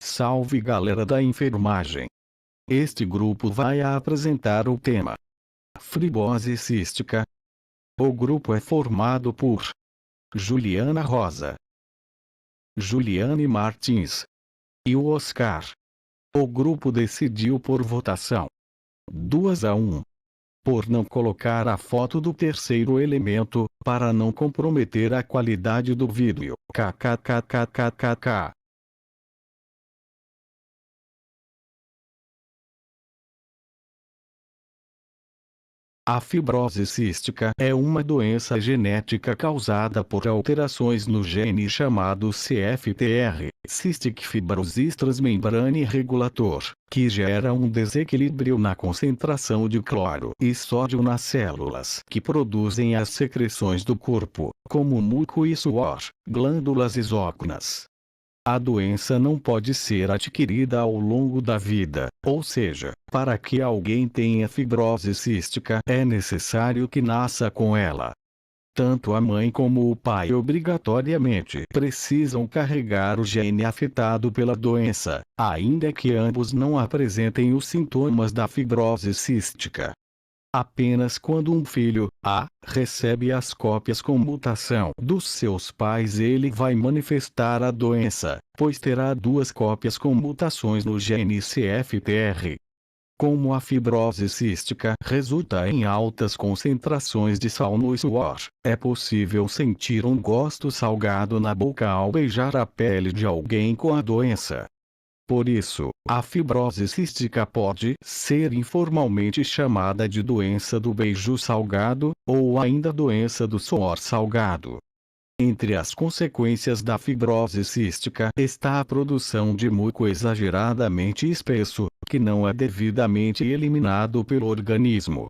Salve galera da enfermagem! Este grupo vai apresentar o tema Fibrose cística. O grupo é formado por Juliana Rosa, Juliane Martins e o Oscar. O grupo decidiu por votação 2-1, por não colocar a foto do terceiro elemento, para não comprometer a qualidade do vídeo. KKKKKKK. A fibrose cística é uma doença genética causada por alterações no gene chamado CFTR, Cystic Fibrosis Transmembrane Regulator, que gera um desequilíbrio na concentração de cloro e sódio nas células que produzem as secreções do corpo, como muco e suor, glândulas exócrinas. A doença não pode ser adquirida ao longo da vida, ou seja, para que alguém tenha fibrose cística é necessário que nasça com ela. Tanto a mãe como o pai obrigatoriamente precisam carregar o gene afetado pela doença, ainda que ambos não apresentem os sintomas da fibrose cística. Apenas quando um filho, recebe as cópias com mutação dos seus pais ele vai manifestar a doença, pois terá duas cópias com mutações no gene CFTR. Como a fibrose cística resulta em altas concentrações de sal no suor, é possível sentir um gosto salgado na boca ao beijar a pele de alguém com a doença. Por isso, a fibrose cística pode ser informalmente chamada de doença do beijo salgado, ou ainda doença do suor salgado. Entre as consequências da fibrose cística está a produção de muco exageradamente espesso, que não é devidamente eliminado pelo organismo.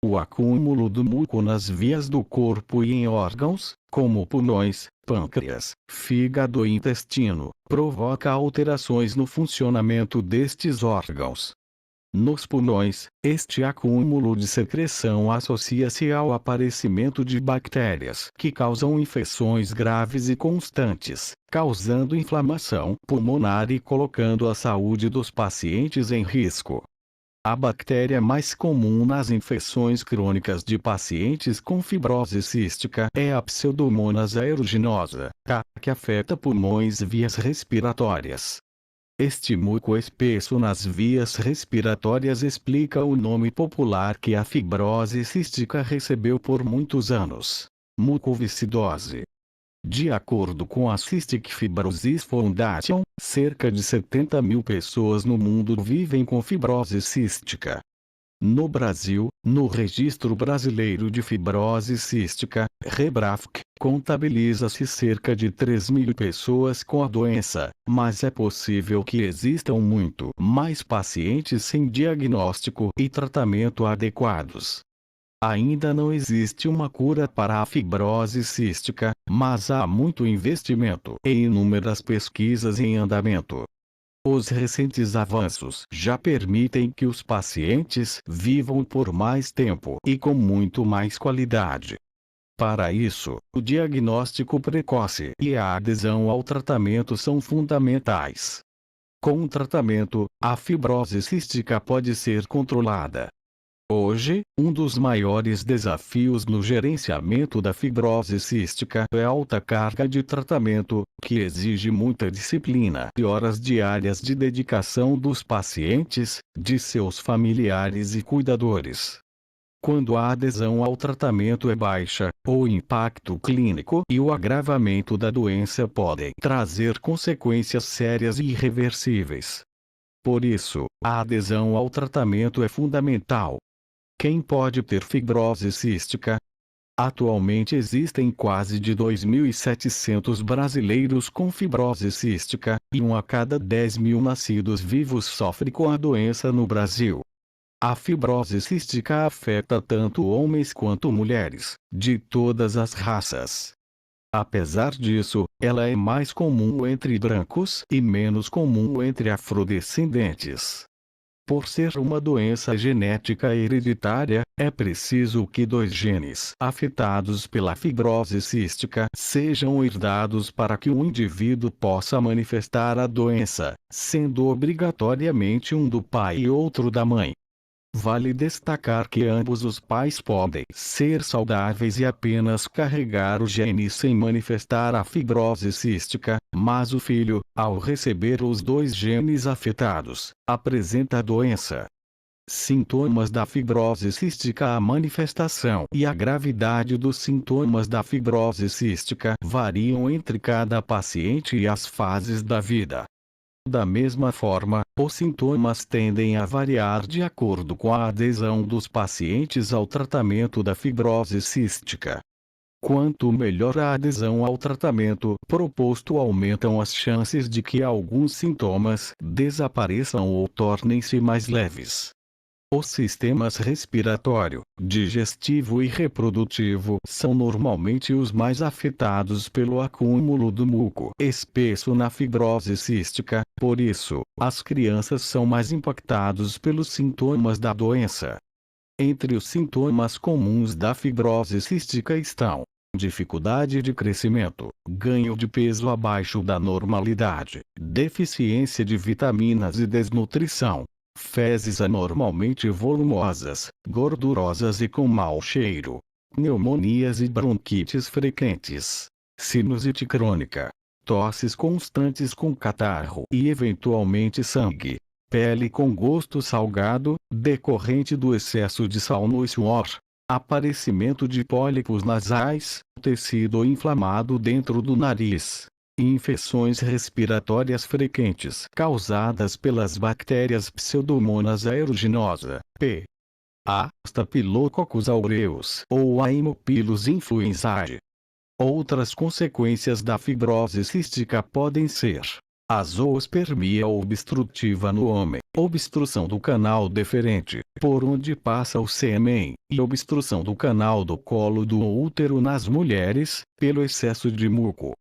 O acúmulo do muco nas vias do corpo e em órgãos, como pulmões, pâncreas, fígado e intestino, provoca alterações no funcionamento destes órgãos. Nos pulmões, este acúmulo de secreção associa-se ao aparecimento de bactérias que causam infecções graves e constantes, causando inflamação pulmonar e colocando a saúde dos pacientes em risco. A bactéria mais comum nas infecções crônicas de pacientes com fibrose cística é a Pseudomonas aeruginosa, que afeta pulmões e vias respiratórias. Este muco espesso nas vias respiratórias explica o nome popular que a fibrose cística recebeu por muitos anos: mucoviscidose. De acordo com a Cystic Fibrosis Foundation, cerca de 70 mil pessoas no mundo vivem com fibrose cística. No Brasil, no Registro Brasileiro de Fibrose Cística, REBRAFC, contabiliza-se cerca de 3 mil pessoas com a doença, mas é possível que existam muito mais pacientes sem diagnóstico e tratamento adequados. Ainda não existe uma cura para a fibrose cística, mas há muito investimento e inúmeras pesquisas em andamento. Os recentes avanços já permitem que os pacientes vivam por mais tempo e com muito mais qualidade. Para isso, o diagnóstico precoce e a adesão ao tratamento são fundamentais. Com o tratamento, a fibrose cística pode ser controlada. Hoje, um dos maiores desafios no gerenciamento da fibrose cística é a alta carga de tratamento, que exige muita disciplina e horas diárias de dedicação dos pacientes, de seus familiares e cuidadores. Quando a adesão ao tratamento é baixa, o impacto clínico e o agravamento da doença podem trazer consequências sérias e irreversíveis. Por isso, a adesão ao tratamento é fundamental. Quem pode ter fibrose cística? Atualmente existem quase de 2.700 brasileiros com fibrose cística, e 1 a cada 10 mil nascidos vivos sofre com a doença no Brasil. A fibrose cística afeta tanto homens quanto mulheres, de todas as raças. Apesar disso, ela é mais comum entre brancos e menos comum entre afrodescendentes. Por ser uma doença genética hereditária, é preciso que 2 genes afetados pela fibrose cística sejam herdados para que o indivíduo possa manifestar a doença, sendo obrigatoriamente um do pai e outro da mãe. Vale destacar que ambos os pais podem ser saudáveis e apenas carregar o gene sem manifestar a fibrose cística, mas o filho, ao receber os 2 genes afetados, apresenta a doença. Sintomas da fibrose cística. A manifestação e a gravidade dos sintomas da fibrose cística variam entre cada paciente e as fases da vida. Da mesma forma, os sintomas tendem a variar de acordo com a adesão dos pacientes ao tratamento da fibrose cística. Quanto melhor a adesão ao tratamento proposto, aumentam as chances de que alguns sintomas desapareçam ou tornem-se mais leves. Os sistemas respiratório, digestivo e reprodutivo são normalmente os mais afetados pelo acúmulo do muco espesso na fibrose cística, por isso, as crianças são mais impactados pelos sintomas da doença. Entre os sintomas comuns da fibrose cística estão dificuldade de crescimento, ganho de peso abaixo da normalidade, deficiência de vitaminas e desnutrição. Fezes anormalmente volumosas, gordurosas e com mau cheiro. Pneumonias e bronquites frequentes. Sinusite crônica. Tosses constantes com catarro e eventualmente sangue. Pele com gosto salgado, decorrente do excesso de sal no suor. Aparecimento de pólipos nasais, tecido inflamado dentro do nariz. Infecções respiratórias frequentes causadas pelas bactérias Pseudomonas aeruginosa, P. A. Staphylococcus aureus ou Haemophilus influenzae. Outras consequências da fibrose cística podem ser a zoospermia obstrutiva no homem, obstrução do canal deferente, por onde passa o sêmen, e obstrução do canal do colo do útero nas mulheres, pelo excesso de muco.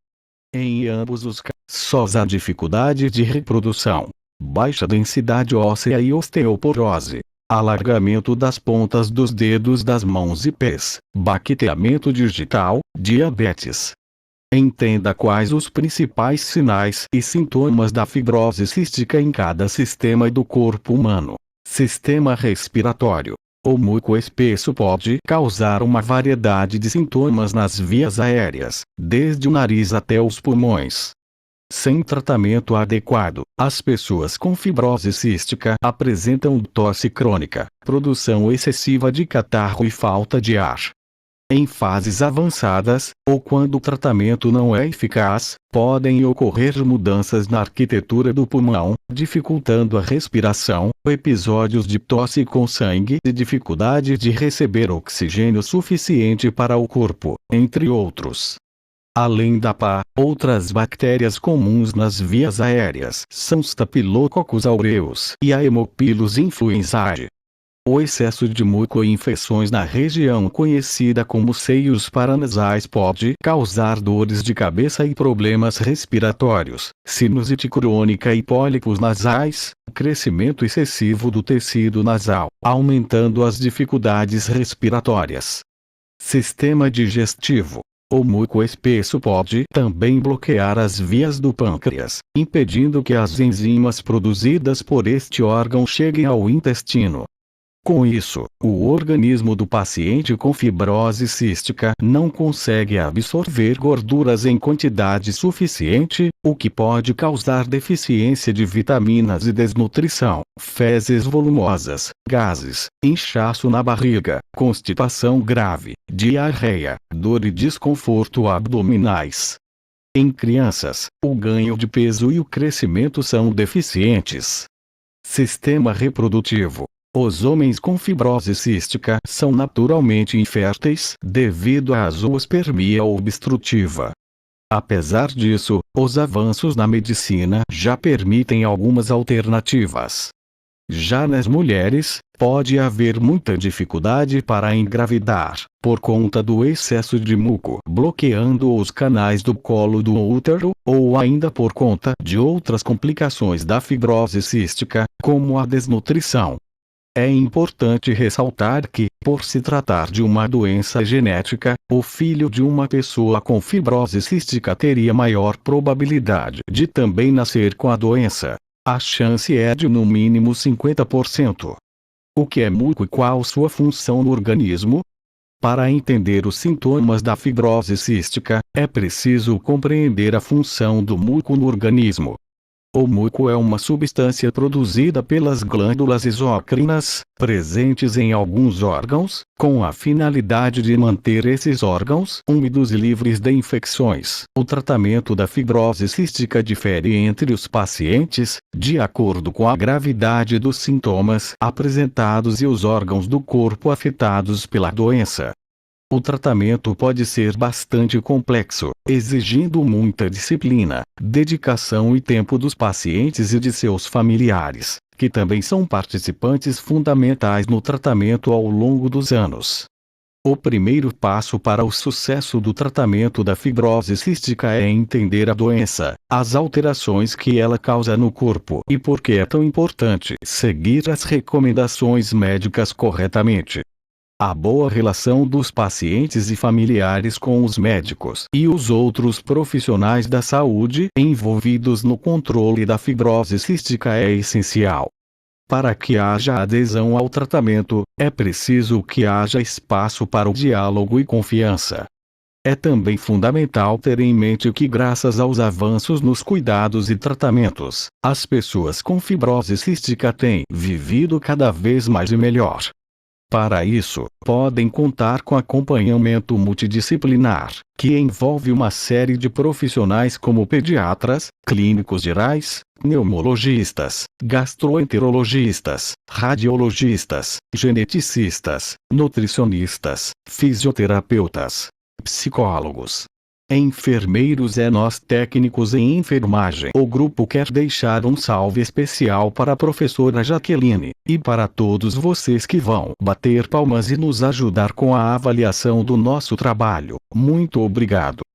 Em ambos os casos, a dificuldade de reprodução, baixa densidade óssea e osteoporose, alargamento das pontas dos dedos das mãos e pés, baqueteamento digital, diabetes. Entenda quais os principais sinais e sintomas da fibrose cística em cada sistema do corpo humano. Sistema respiratório. O muco espesso pode causar uma variedade de sintomas nas vias aéreas, desde o nariz até os pulmões. Sem tratamento adequado, as pessoas com fibrose cística apresentam tosse crônica, produção excessiva de catarro e falta de ar. Em fases avançadas, ou quando o tratamento não é eficaz, podem ocorrer mudanças na arquitetura do pulmão, dificultando a respiração, episódios de tosse com sangue e dificuldade de receber oxigênio suficiente para o corpo, entre outros. Além da PA, outras bactérias comuns nas vias aéreas são Staphylococcus aureus e Haemophilus influenzae. O excesso de muco e infecções na região conhecida como seios paranasais pode causar dores de cabeça e problemas respiratórios, sinusite crônica e pólipos nasais, crescimento excessivo do tecido nasal, aumentando as dificuldades respiratórias. Sistema digestivo. O muco espesso pode também bloquear as vias do pâncreas, impedindo que as enzimas produzidas por este órgão cheguem ao intestino. Com isso, o organismo do paciente com fibrose cística não consegue absorver gorduras em quantidade suficiente, o que pode causar deficiência de vitaminas e desnutrição, fezes volumosas, gases, inchaço na barriga, constipação grave, diarreia, dor e desconforto abdominais. Em crianças, o ganho de peso e o crescimento são deficientes. Sistema reprodutivo. Os homens com fibrose cística são naturalmente inférteis devido à zoospermia obstrutiva. Apesar disso, os avanços na medicina já permitem algumas alternativas. Já nas mulheres, pode haver muita dificuldade para engravidar, por conta do excesso de muco bloqueando os canais do colo do útero, ou ainda por conta de outras complicações da fibrose cística, como a desnutrição. É importante ressaltar que, por se tratar de uma doença genética, o filho de uma pessoa com fibrose cística teria maior probabilidade de também nascer com a doença. A chance é de no mínimo 50%. O que é muco e qual sua função no organismo? Para entender os sintomas da fibrose cística, é preciso compreender a função do muco no organismo. O muco é uma substância produzida pelas glândulas exócrinas, presentes em alguns órgãos, com a finalidade de manter esses órgãos úmidos e livres de infecções. O tratamento da fibrose cística difere entre os pacientes, de acordo com a gravidade dos sintomas apresentados e os órgãos do corpo afetados pela doença. O tratamento pode ser bastante complexo, exigindo muita disciplina, dedicação e tempo dos pacientes e de seus familiares, que também são participantes fundamentais no tratamento ao longo dos anos. O primeiro passo para o sucesso do tratamento da fibrose cística é entender a doença, as alterações que ela causa no corpo e por que é tão importante seguir as recomendações médicas corretamente. A boa relação dos pacientes e familiares com os médicos e os outros profissionais da saúde envolvidos no controle da fibrose cística é essencial. Para que haja adesão ao tratamento, é preciso que haja espaço para o diálogo e confiança. É também fundamental ter em mente que, graças aos avanços nos cuidados e tratamentos, as pessoas com fibrose cística têm vivido cada vez mais e melhor. Para isso, podem contar com acompanhamento multidisciplinar, que envolve uma série de profissionais como pediatras, clínicos gerais, pneumologistas, gastroenterologistas, radiologistas, geneticistas, nutricionistas, fisioterapeutas, psicólogos, enfermeiros e nós técnicos em enfermagem. O grupo quer deixar um salve especial para a professora Jaqueline, e para todos vocês que vão bater palmas e nos ajudar com a avaliação do nosso trabalho. Muito obrigado.